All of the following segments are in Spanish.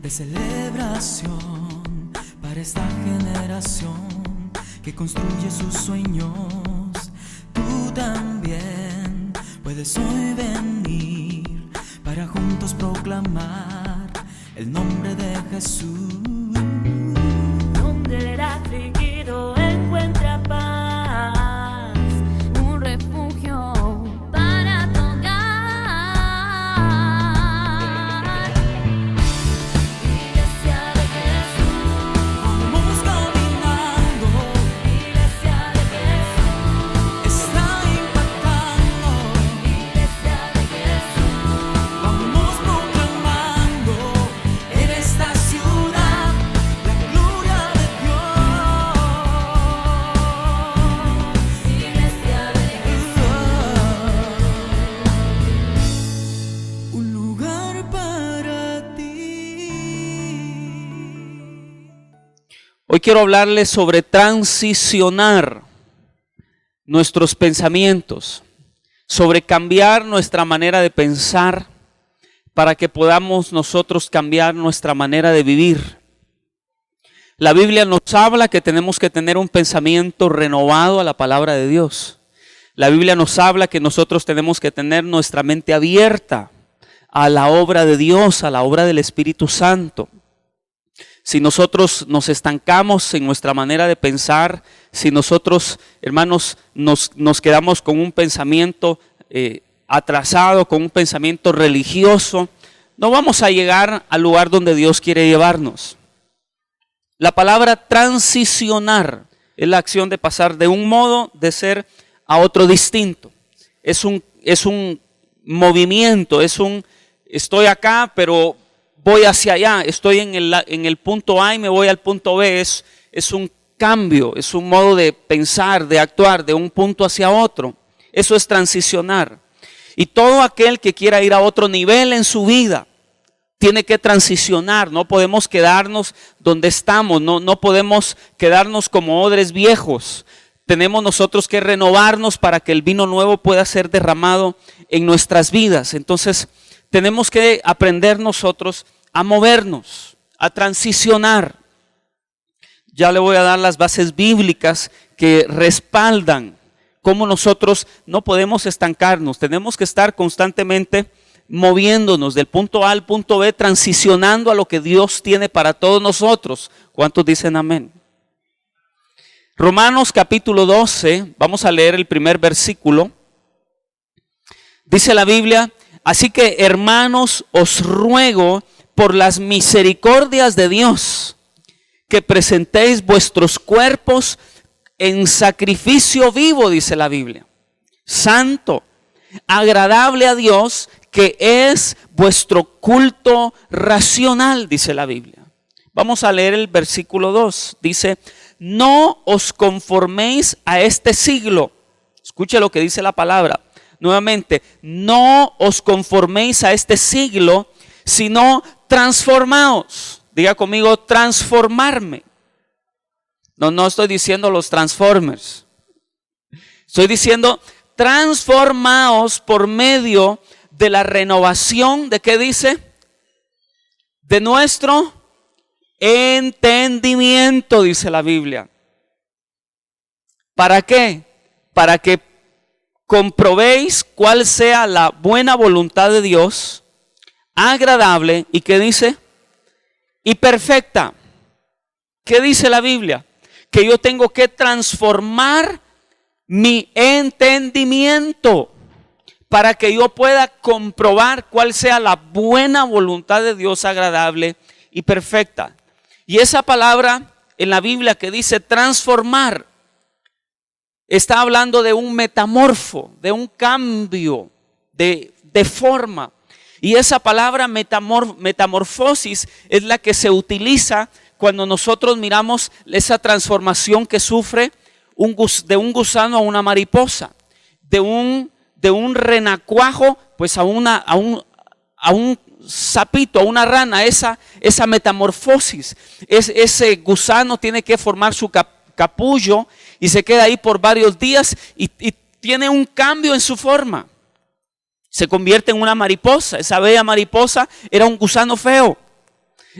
de celebración para esta generación que construye sus sueños. Tú también puedes hoy venir para juntos proclamar el nombre de Jesús. Donde el afligido encuentra paz, un refugio para tu hogar. Iglesia de Jesús, Vamos caminando, Iglesia de Jesús, está impactando. Iglesia de Jesús, Vamos proclamando en esta ciudad la gloria de Dios. Iglesia de Un lugar para ti. Hoy quiero hablarles sobre transicionar nuestros pensamientos, sobre cambiar nuestra manera de pensar para que podamos nosotros cambiar nuestra manera de vivir. La Biblia nos habla que tenemos que tener un pensamiento renovado a la palabra de Dios. La Biblia nos habla que nosotros tenemos que tener nuestra mente abierta a la obra de Dios, a la obra del Espíritu Santo. Si nosotros nos estancamos en nuestra manera de pensar, si nosotros, hermanos, nos quedamos con un pensamiento atrasado, con un pensamiento religioso, no vamos a llegar al lugar donde Dios quiere llevarnos. La palabra transicionar es la acción de pasar de un modo de ser a otro distinto. Es un movimiento, estoy acá, pero voy hacia allá, estoy en el punto A y me voy al punto B. Es un cambio, es un modo de pensar, de actuar de un punto hacia otro. Eso es transicionar. Y todo aquel que quiera ir a otro nivel en su vida tiene que transicionar. No podemos quedarnos donde estamos, no podemos quedarnos como odres viejos. Tenemos nosotros que renovarnos para que el vino nuevo pueda ser derramado en nuestras vidas. Entonces tenemos que aprender nosotros a movernos, a transicionar. Ya le voy a dar las bases bíblicas que respaldan cómo nosotros no podemos estancarnos. Tenemos que estar constantemente moviéndonos del punto A al punto B, transicionando a lo que Dios tiene para todos nosotros. ¿Cuántos dicen amén? Romanos capítulo 12, vamos a leer el primer versículo. Dice la Biblia: así que, hermanos, os ruego por las misericordias de Dios que presentéis vuestros cuerpos en sacrificio vivo, dice la Biblia, santo, agradable a Dios, que es vuestro culto racional, dice la Biblia. Vamos a leer el versículo 2. Dice: no os conforméis a este siglo. Escuche lo que dice la palabra. Nuevamente, no os conforméis a este siglo, sino transformaos. Diga conmigo, transformarme. No estoy diciendo los Transformers. Estoy diciendo transformaos por medio de la renovación, ¿de qué dice? De nuestro entendimiento, dice la Biblia. ¿Para qué? Para que comprobéis cuál sea la buena voluntad de Dios, agradable y ¿qué dice? Y perfecta. ¿Qué dice la Biblia? Que yo tengo que transformar mi entendimiento para que yo pueda comprobar cuál sea la buena voluntad de Dios, agradable y perfecta. Y esa palabra en la Biblia que dice transformar, está hablando de un metamorfo, de un cambio de forma. Y esa palabra metamorfosis es la que se utiliza cuando nosotros miramos esa transformación que sufre de un gusano a una mariposa, de un renacuajo pues a un sapito, a una rana. Esa metamorfosis, ese gusano tiene que formar su capullo y se queda ahí por varios días y tiene un cambio en su forma. Se convierte en una mariposa. Esa bella mariposa era un gusano feo.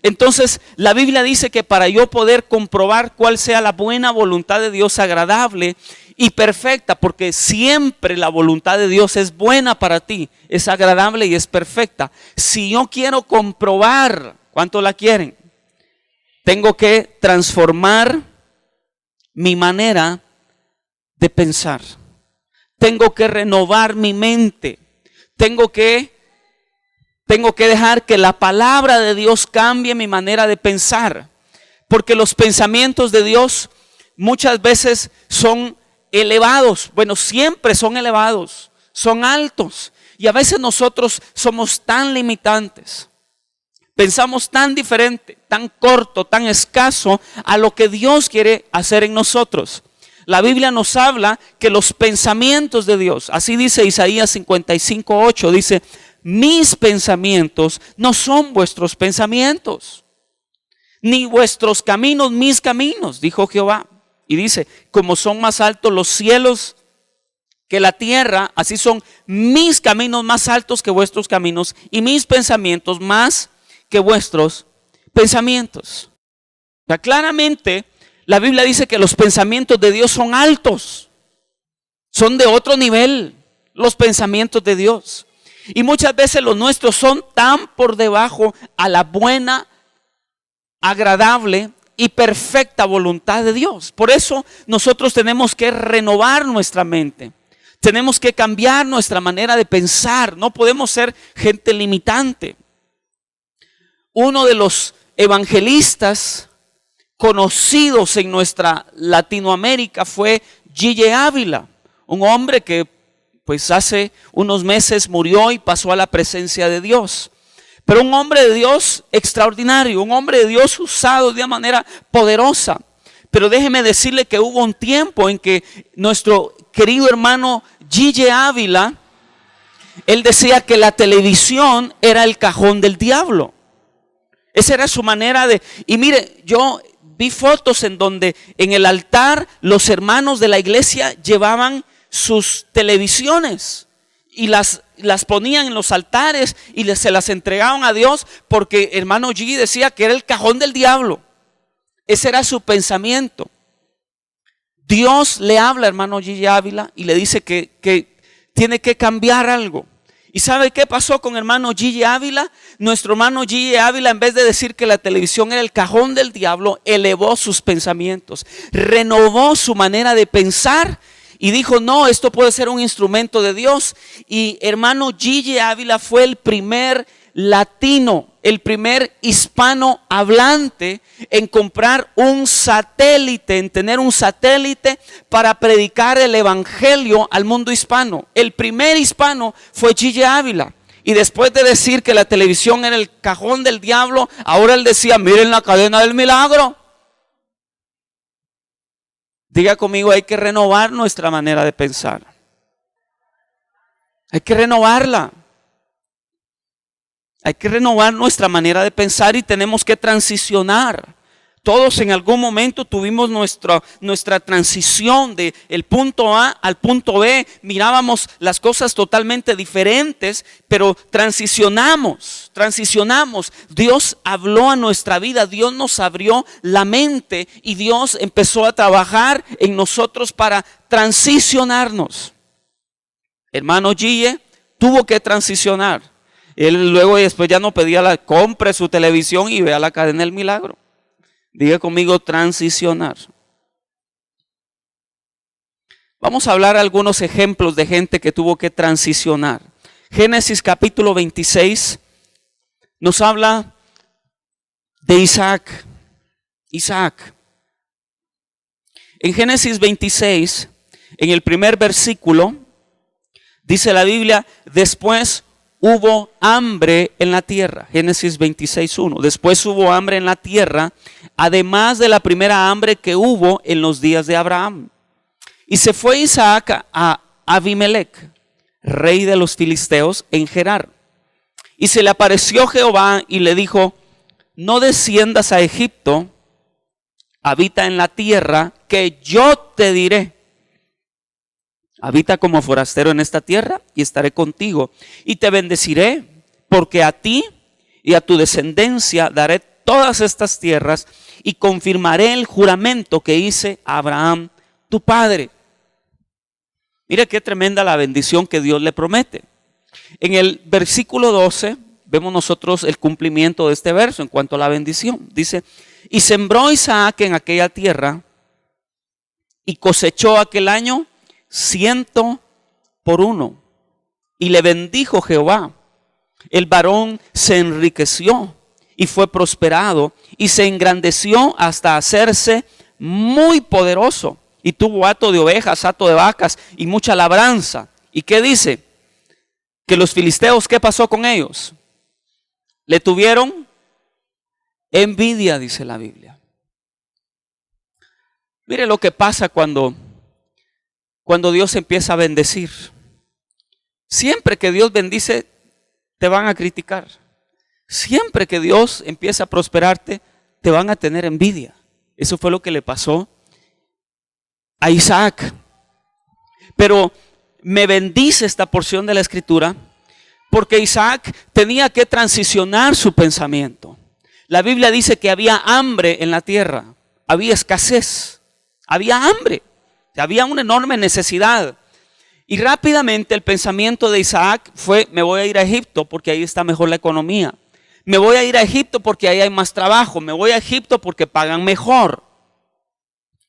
Entonces, la Biblia dice que para yo poder comprobar cuál sea la buena voluntad de Dios, agradable y perfecta, porque siempre la voluntad de Dios es buena para ti, es agradable y es perfecta. Si yo quiero comprobar, ¿cuánto la quieren? Tengo que transformar mi manera de pensar. Tengo que renovar mi mente. Tengo que dejar que la palabra de Dios cambie mi manera de pensar. Porque los pensamientos de Dios muchas veces son elevados. Bueno, siempre son elevados, son altos. Y a veces nosotros somos tan limitantes. Pensamos tan diferente, tan corto, tan escaso a lo que Dios quiere hacer en nosotros. La Biblia nos habla que los pensamientos de Dios, así dice Isaías 55:8, dice: mis pensamientos no son vuestros pensamientos, ni vuestros caminos mis caminos, dijo Jehová. Y dice: como son más altos los cielos que la tierra, así son mis caminos más altos que vuestros caminos, y mis pensamientos más que vuestros pensamientos. O sea, claramente la Biblia dice que los pensamientos de Dios son altos, son de otro nivel los pensamientos de Dios. Y muchas veces los nuestros son tan por debajo a la buena, agradable y perfecta voluntad de Dios. Por eso nosotros tenemos que renovar nuestra mente. Tenemos que cambiar nuestra manera de pensar. No podemos ser gente limitante. Uno de los evangelistas conocidos en nuestra Latinoamérica fue G.J. Ávila, un hombre que pues hace unos meses murió y pasó a la presencia de Dios. Pero un hombre de Dios extraordinario, un hombre de Dios usado de una manera poderosa. Pero déjeme decirle que hubo un tiempo en que nuestro querido hermano G.J. Ávila, él decía que la televisión era el cajón del diablo. Esa era su manera de... Y mire, yo vi fotos en donde en el altar los hermanos de la iglesia llevaban sus televisiones y las ponían en los altares y se las entregaban a Dios, porque hermano G decía que era el cajón del diablo. Ese era su pensamiento. Dios le habla, hermano G. Ávila, y le dice que tiene que cambiar algo. ¿Y sabe qué pasó con hermano G. Ávila? Nuestro hermano G. Ávila, en vez de decir que la televisión era el cajón del diablo, elevó sus pensamientos, renovó su manera de pensar y dijo: no, esto puede ser un instrumento de Dios. Y hermano G. Ávila fue el primer latino, el primer hispano hablante en comprar un satélite, en tener un satélite para predicar el evangelio al mundo hispano. El primer hispano fue G.J. Ávila. Y después de decir que la televisión era el cajón del diablo, ahora él decía: miren la cadena del milagro. Diga conmigo, hay que renovar nuestra manera de pensar. Hay que renovarla. Hay que renovar nuestra manera de pensar y tenemos que transicionar. Todos en algún momento tuvimos nuestra transición de el punto A al punto B. Mirábamos las cosas totalmente diferentes, pero transicionamos. Dios habló a nuestra vida, Dios nos abrió la mente y Dios empezó a trabajar en nosotros para transicionarnos. Hermano Gille tuvo que transicionar. Él luego y después ya no pedía compre su televisión y vea la cadena del milagro. Diga conmigo, transicionar. Vamos a hablar algunos ejemplos de gente que tuvo que transicionar. Génesis capítulo 26 nos habla de Isaac. En Génesis 26, en el primer versículo, dice la Biblia: después hubo hambre en la tierra. Génesis 26:1. Después hubo hambre en la tierra, además de la primera hambre que hubo en los días de Abraham. Y se fue Isaac a Abimelech, rey de los filisteos, en Gerar. Y se le apareció Jehová y le dijo: no desciendas a Egipto, habita en la tierra que yo te diré. Habita como forastero en esta tierra y estaré contigo y te bendeciré, porque a ti y a tu descendencia daré todas estas tierras y confirmaré el juramento que hice a Abraham, tu padre. Mira qué tremenda la bendición que Dios le promete. En el versículo 12 vemos nosotros el cumplimiento de este verso en cuanto a la bendición. Dice, y sembró Isaac en aquella tierra y cosechó aquel año 100 por 1. Y le bendijo Jehová. El varón se enriqueció y fue prosperado y se engrandeció hasta hacerse muy poderoso. Y tuvo hato de ovejas, hato de vacas y mucha labranza. ¿Y qué dice? Que los filisteos, ¿qué pasó con ellos? Le tuvieron envidia, dice la Biblia. Mire lo que pasa cuando Dios empieza a bendecir. Siempre que Dios bendice, te van a criticar. Siempre que Dios empieza a prosperarte, te van a tener envidia. Eso fue lo que le pasó a Isaac. Pero me bendice esta porción de la escritura porque Isaac tenía que transicionar su pensamiento. La Biblia dice que había hambre en la tierra, había escasez, había hambre, había una enorme necesidad. Y rápidamente el pensamiento de Isaac fue: me voy a ir a Egipto porque ahí está mejor la economía. Me voy a ir a Egipto porque ahí hay más trabajo. Me voy a Egipto porque pagan mejor.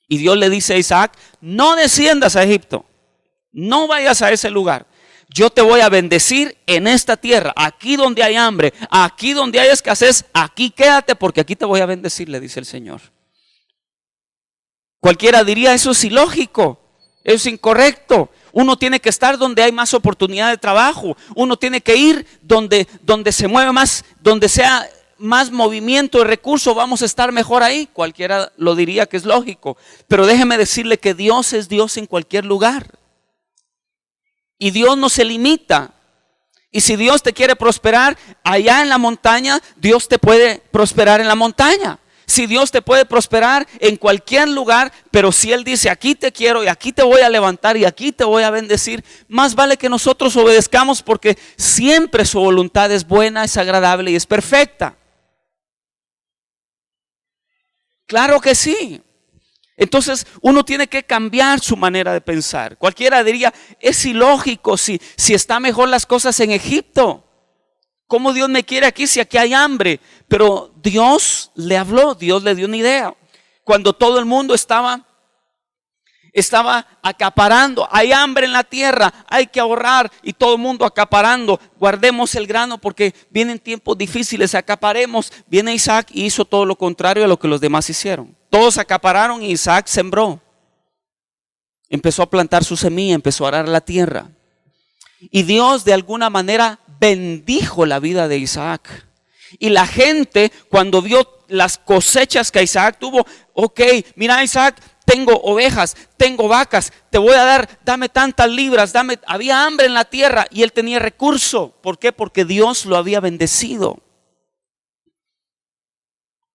Y Dios le dice a Isaac: no desciendas a Egipto, no vayas a ese lugar. Yo te voy a bendecir en esta tierra, aquí donde hay hambre, aquí donde hay escasez, aquí quédate porque aquí te voy a bendecir, le dice el Señor. Cualquiera diría: eso es ilógico, eso es incorrecto. Uno tiene que estar donde hay más oportunidad de trabajo. Uno tiene que ir donde se mueve más, donde sea más movimiento de recursos, vamos a estar mejor ahí. Cualquiera lo diría que es lógico. Pero déjeme decirle que Dios es Dios en cualquier lugar. Y Dios no se limita. Y si Dios te quiere prosperar allá en la montaña, Dios te puede prosperar en la montaña. Si Dios te puede prosperar en cualquier lugar, pero si Él dice: aquí te quiero y aquí te voy a levantar y aquí te voy a bendecir, más vale que nosotros obedezcamos, porque siempre su voluntad es buena, es agradable y es perfecta. Claro que sí. Entonces uno tiene que cambiar su manera de pensar. Cualquiera diría: es ilógico si está mejor las cosas en Egipto. ¿Cómo Dios me quiere aquí si aquí hay hambre? Pero Dios le habló, Dios le dio una idea. Cuando todo el mundo estaba acaparando, hay hambre en la tierra, hay que ahorrar, y todo el mundo acaparando, guardemos el grano porque vienen tiempos difíciles, acaparemos. Viene Isaac y hizo todo lo contrario a lo que los demás hicieron. Todos acapararon y Isaac sembró. Empezó a plantar su semilla, empezó a arar la tierra. Y Dios de alguna manera bendijo la vida de Isaac. Y la gente, cuando vio las cosechas que Isaac tuvo: ok, mira Isaac, tengo ovejas, tengo vacas, te voy a dar, dame tantas libras, había hambre en la tierra y él tenía recurso. ¿Por qué? Porque Dios lo había bendecido.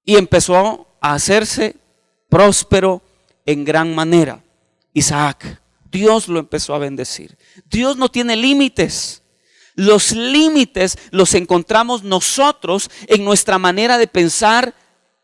Y empezó a hacerse próspero en gran manera. Isaac, Dios lo empezó a bendecir. Dios no tiene límites. Los límites los encontramos nosotros en nuestra manera de pensar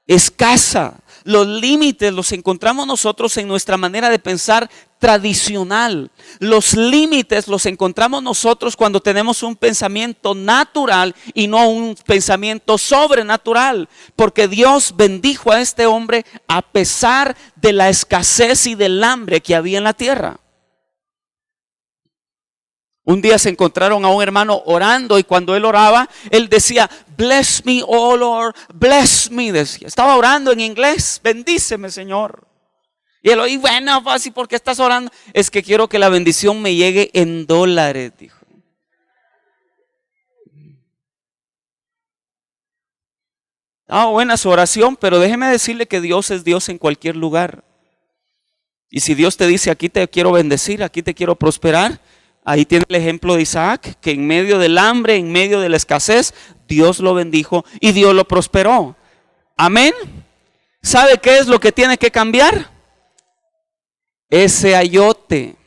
escasa. Los límites los encontramos nosotros en nuestra manera de pensar tradicional. Los límites los encontramos nosotros cuando tenemos un pensamiento natural y no un pensamiento sobrenatural. Porque Dios bendijo a este hombre a pesar de la escasez y del hambre que había en la tierra. Un día se encontraron a un hermano orando, y cuando él oraba, él decía: bless me, oh Lord, bless me, decía. Estaba orando en inglés: bendíceme, Señor. Y él oí: bueno, fácil, ¿por qué estás orando? Es que quiero que la bendición me llegue en dólares, dijo. Buena su oración, pero déjeme decirle que Dios es Dios en cualquier lugar. Y si Dios te dice: aquí te quiero bendecir, aquí te quiero prosperar, ahí tiene el ejemplo de Isaac, que en medio del hambre, en medio de la escasez, Dios lo bendijo y Dios lo prosperó. Amén. ¿Sabe qué es lo que tiene que cambiar? Ese ayote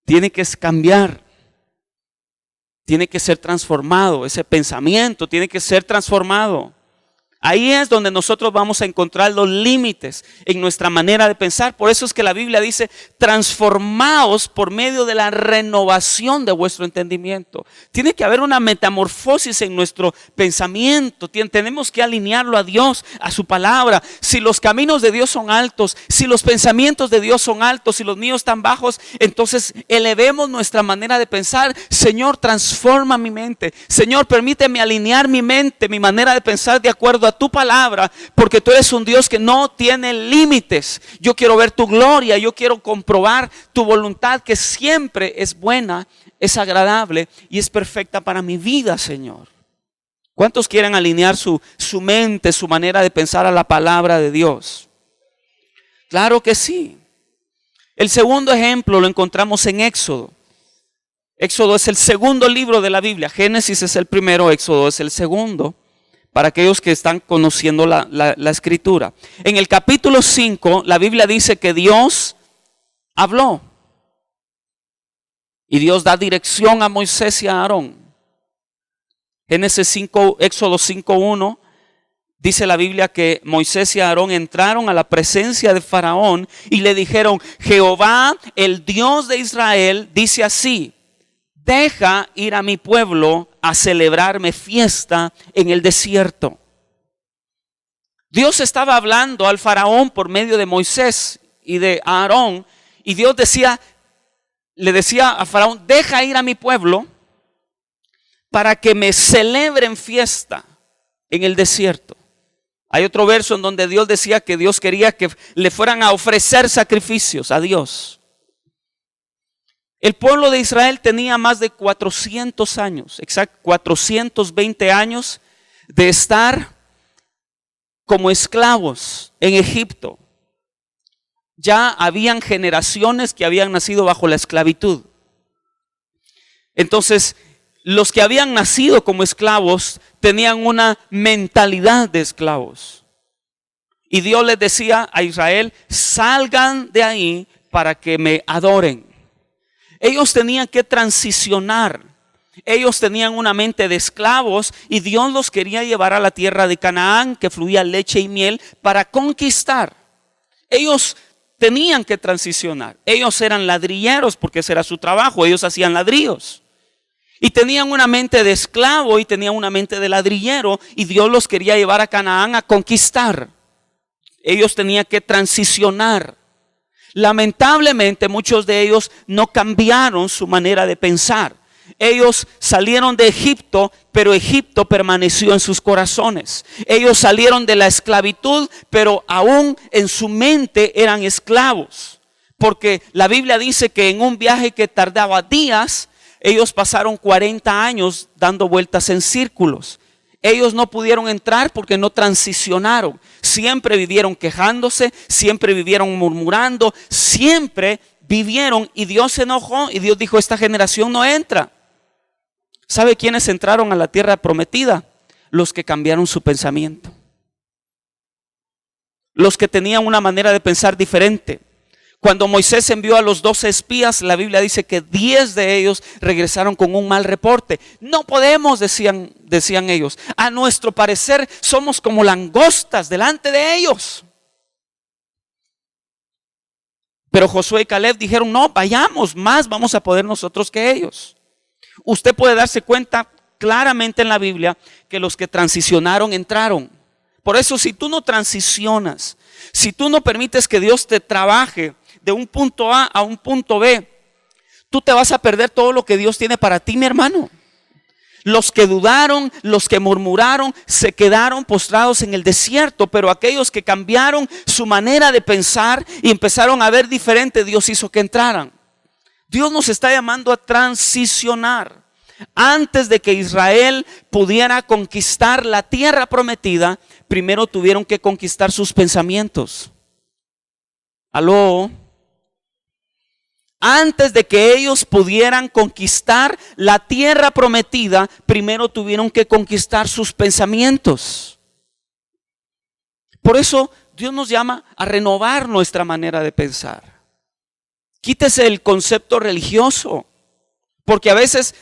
tiene que cambiar. tiene que ser transformado, ese pensamiento tiene que ser transformado. Ahí es donde nosotros vamos a encontrar los límites en nuestra manera de pensar. Por eso es que la Biblia dice, transformaos por medio de la renovación de vuestro entendimiento. Tiene que haber una metamorfosis en nuestro pensamiento. Tenemos que alinearlo a Dios, a su palabra. Si los caminos de Dios son altos, si los pensamientos de Dios son altos y los míos están bajos, entonces elevemos nuestra manera de pensar. Señor, transforma mi mente. Señor, permíteme alinear mi mente, mi manera de pensar de acuerdo a tu palabra, porque tú eres un Dios que no tiene límites. Yo quiero ver tu gloria, yo quiero comprobar tu voluntad, que siempre es buena, es agradable y es perfecta para mi vida, Señor. ¿Cuántos quieren alinear su mente, su manera de pensar a la palabra de Dios? Claro que sí. El segundo ejemplo lo encontramos en Éxodo. Éxodo es el segundo libro de la Biblia. Génesis es el primero, Éxodo es el segundo. Para aquellos que están conociendo la escritura. En el capítulo 5, la Biblia dice que Dios habló. Y Dios da dirección a Moisés y a Aarón. Génesis 5, Éxodo 5:1, dice la Biblia que Moisés y Aarón entraron a la presencia de Faraón y le dijeron, Jehová, el Dios de Israel, dice así, deja ir a mi pueblo a celebrarme fiesta en el desierto. Dios estaba hablando al faraón por medio de Moisés y de Aarón, y Dios le decía a faraón, deja ir a mi pueblo para que me celebren fiesta en el desierto. Hay otro verso en donde Dios decía que Dios quería que le fueran a ofrecer sacrificios a Dios. El pueblo de Israel tenía más de 400 años, exacto, 420 años de estar como esclavos en Egipto. Ya habían generaciones que habían nacido bajo la esclavitud. Entonces, los que habían nacido como esclavos tenían una mentalidad de esclavos. Y Dios les decía a Israel, salgan de ahí para que me adoren. Ellos tenían que transicionar. Ellos tenían una mente de esclavos y Dios los quería llevar a la tierra de Canaán, que fluía leche y miel, para conquistar. Ellos tenían que transicionar. Ellos eran ladrilleros porque ese era su trabajo. Ellos hacían ladrillos. Y tenían una mente de esclavo y tenían una mente de ladrillero, y Dios los quería llevar a Canaán a conquistar. Ellos tenían que transicionar. Lamentablemente muchos de ellos no cambiaron su manera de pensar. Ellos salieron de Egipto, pero Egipto permaneció en sus corazones. Ellos salieron de la esclavitud, pero aún en su mente eran esclavos. Porque la Biblia dice que en un viaje que tardaba días, ellos pasaron 40 años dando vueltas en círculos. Ellos no pudieron entrar porque no transicionaron. Siempre vivieron quejándose, siempre vivieron murmurando, siempre vivieron, y Dios se enojó y Dios dijo, esta generación no entra. ¿Sabe quiénes entraron a la tierra prometida? Los que cambiaron su pensamiento. Los que tenían una manera de pensar diferente. Cuando Moisés envió a los 12 espías, la Biblia dice que 10 de ellos regresaron con un mal reporte. No podemos, decían ellos. A nuestro parecer somos como langostas delante de ellos. Pero Josué y Caleb dijeron, no, vayamos, más vamos a poder nosotros que ellos. Usted puede darse cuenta claramente en la Biblia que los que transicionaron entraron. Por eso, si tú no transicionas, si tú no permites que Dios te trabaje de un punto A a un punto B, tú te vas a perder todo lo que Dios tiene para ti, mi hermano. Los que dudaron, los que murmuraron, se quedaron postrados en el desierto, pero aquellos que cambiaron su manera de pensar y empezaron a ver diferente, Dios hizo que entraran. Dios nos está llamando a transicionar. Antes de que Israel pudiera conquistar la tierra prometida, primero tuvieron que conquistar sus pensamientos. ¿Aló? Antes de que ellos pudieran conquistar la tierra prometida, primero tuvieron que conquistar sus pensamientos. Por eso Dios nos llama a renovar nuestra manera de pensar. Quítese el concepto religioso, porque a veces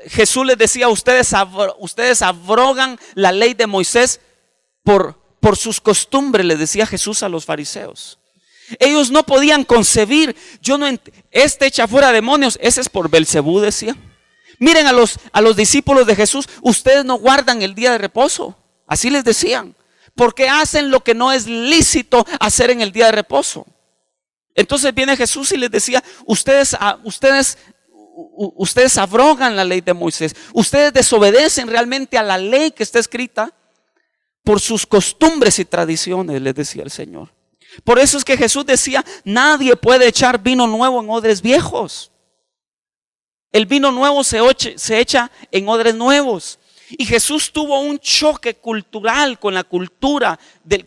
Jesús les decía, ustedes abrogan la ley de Moisés por sus costumbres, les decía Jesús a los fariseos. Ellos no podían concebir, este echa fuera demonios, ese es por Belcebú, decía. Miren a los discípulos de Jesús, ustedes no guardan el día de reposo, así les decían, porque hacen lo que no es lícito hacer en el día de reposo. Entonces viene Jesús y les decía, ustedes abrogan la ley de Moisés, ustedes desobedecen realmente a la ley que está escrita por sus costumbres y tradiciones, les decía el Señor. Por eso es que Jesús decía, nadie puede echar vino nuevo en odres viejos. El vino nuevo se echa en odres nuevos. Y Jesús tuvo un choque cultural con la cultura,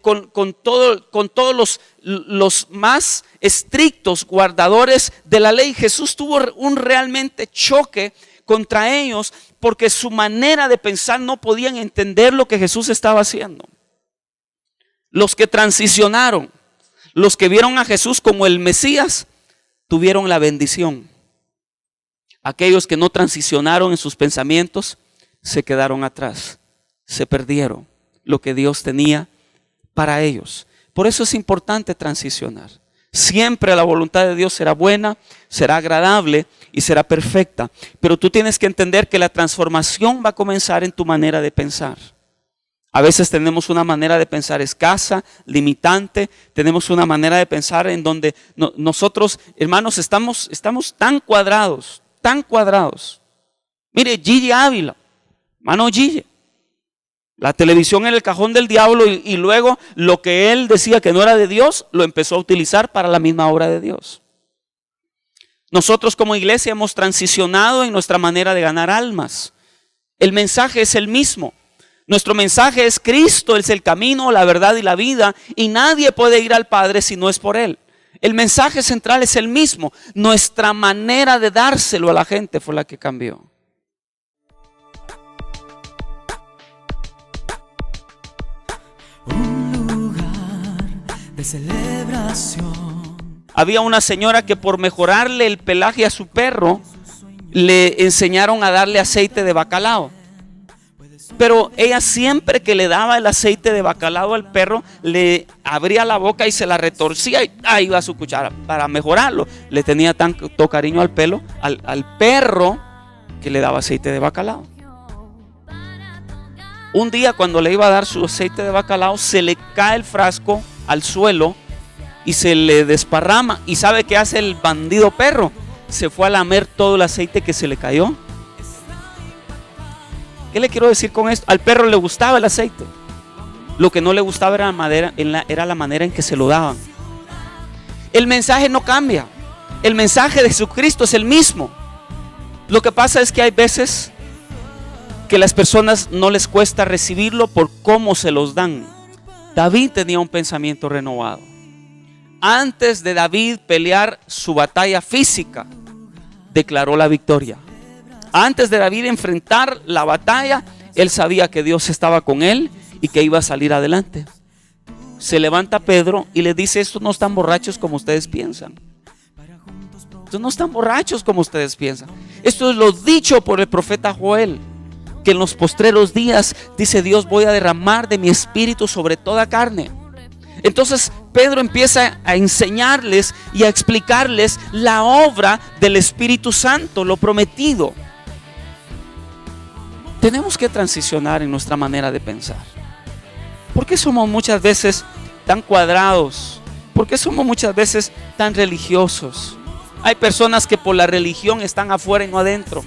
con todos los más estrictos guardadores de la ley. Jesús tuvo un realmente choque contra ellos porque su manera de pensar no podían entender lo que Jesús estaba haciendo. Los que transicionaron, los que vieron a Jesús como el Mesías, tuvieron la bendición. Aquellos que no transicionaron en sus pensamientos, se quedaron atrás, se perdieron lo que Dios tenía para ellos. Por eso es importante transicionar. Siempre la voluntad de Dios será buena, será agradable y será perfecta. Pero tú tienes que entender que la transformación va a comenzar en tu manera de pensar. A veces tenemos una manera de pensar escasa, limitante. Tenemos una manera de pensar en donde nosotros, hermanos, estamos tan cuadrados. Mire, Gigi Ávila, hermano Gigi, la televisión en el cajón del diablo y luego lo que él decía que no era de Dios, lo empezó a utilizar para la misma obra de Dios. Nosotros como iglesia hemos transicionado en nuestra manera de ganar almas. El mensaje es el mismo. Nuestro mensaje es Cristo, es el camino, la verdad y la vida, y nadie puede ir al Padre si no es por Él. El mensaje central es el mismo. Nuestra manera de dárselo a la gente fue la que cambió. Un lugar de celebración. Había una señora que por mejorarle el pelaje a su perro, le enseñaron a darle aceite de bacalao. Pero ella siempre que le daba el aceite de bacalao al perro, le abría la boca y se la retorcía y ahí iba su cuchara para mejorarlo. Le tenía tanto cariño al perro que le daba aceite de bacalao. Un día cuando le iba a dar su aceite de bacalao, se le cae el frasco al suelo y se le desparrama. ¿Y sabe qué hace el bandido perro? Se fue a lamer todo el aceite que se le cayó. ¿Qué le quiero decir con esto? Al perro le gustaba el aceite. Lo que no le gustaba era la manera en que se lo daban. El mensaje no cambia. El mensaje de Jesucristo es el mismo. Lo que pasa es que hay veces que las personas no les cuesta recibirlo por cómo se los dan. David tenía un pensamiento renovado. Antes de David pelear su batalla física, declaró la victoria. Antes de David enfrentar la batalla, él sabía que Dios estaba con él y que iba a salir adelante. Se levanta Pedro y le dice: estos no están borrachos como ustedes piensan. Estos no están borrachos como ustedes piensan. Esto es lo dicho por el profeta Joel, que en los postreros días, dice Dios, voy a derramar de mi espíritu sobre toda carne. Entonces Pedro empieza a enseñarles y a explicarles la obra del Espíritu Santo, lo prometido. Tenemos que transicionar en nuestra manera de pensar. ¿Por qué somos muchas veces tan cuadrados? ¿Por qué somos muchas veces tan religiosos? Hay personas que por la religión están afuera y no adentro.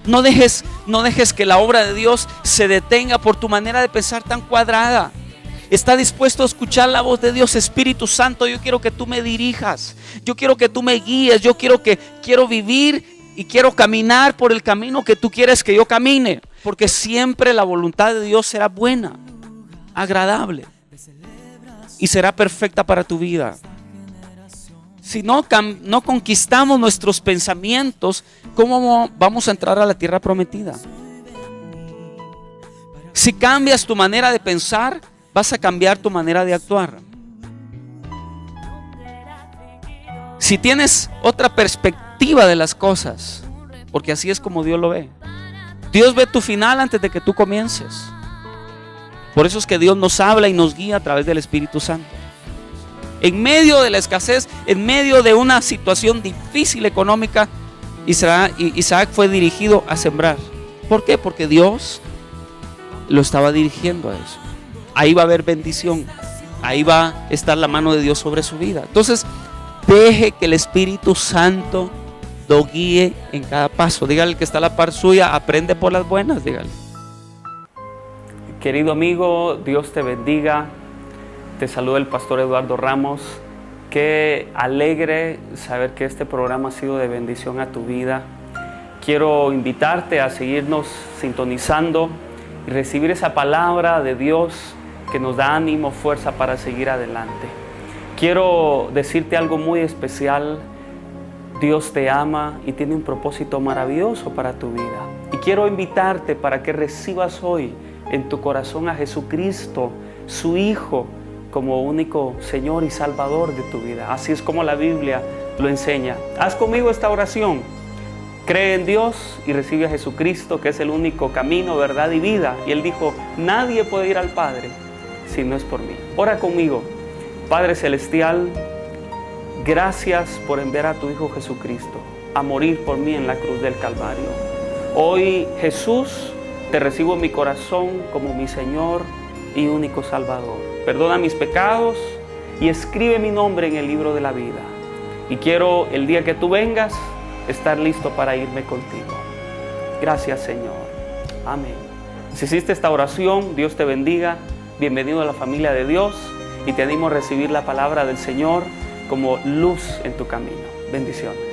No dejes que la obra de Dios se detenga por tu manera de pensar tan cuadrada. Está dispuesto a escuchar la voz de Dios. Espíritu Santo, yo quiero que tú me dirijas. Yo quiero que tú me guíes. Quiero vivir y quiero caminar por el camino que tú quieres que yo camine. Porque siempre la voluntad de Dios será buena, agradable y será perfecta para tu vida. Si no conquistamos nuestros pensamientos, ¿cómo vamos a entrar a la tierra prometida? Si cambias tu manera de pensar, vas a cambiar tu manera de actuar. Si tienes otra perspectiva de las cosas, porque así es como Dios lo ve. Dios ve tu final antes de que tú comiences. Por eso es que Dios nos habla y nos guía a través del Espíritu Santo. En medio de la escasez, en medio de una situación difícil económica, Isaac fue dirigido a sembrar. ¿Por qué? Porque Dios lo estaba dirigiendo a eso. Ahí va a haber bendición. Ahí va a estar la mano de Dios sobre su vida. Entonces, deje que el Espíritu Santo lo guíe en cada paso. Dígale al que está a la par suya, aprende por las buenas, dígale. Querido amigo, Dios te bendiga. Te saluda el pastor Eduardo Ramos. Qué alegre saber que este programa ha sido de bendición a tu vida. Quiero invitarte a seguirnos sintonizando y recibir esa palabra de Dios que nos da ánimo, fuerza para seguir adelante. Quiero decirte algo muy especial. Dios te ama y tiene un propósito maravilloso para tu vida. Y quiero invitarte para que recibas hoy en tu corazón a Jesucristo, su Hijo, como único Señor y Salvador de tu vida. Así es como la Biblia lo enseña. Haz conmigo esta oración. Cree en Dios y recibe a Jesucristo, que es el único camino, verdad y vida. Y Él dijo, nadie puede ir al Padre si no es por mí. Ora conmigo. Padre Celestial, gracias por enviar a tu Hijo Jesucristo a morir por mí en la cruz del Calvario. Hoy, Jesús, te recibo en mi corazón como mi Señor y único Salvador. Perdona mis pecados y escribe mi nombre en el libro de la vida. Y quiero, el día que tú vengas, estar listo para irme contigo. Gracias, Señor. Amén. Si hiciste esta oración, Dios te bendiga. Bienvenido a la familia de Dios y te animo a recibir la palabra del Señor como luz en tu camino. Bendiciones.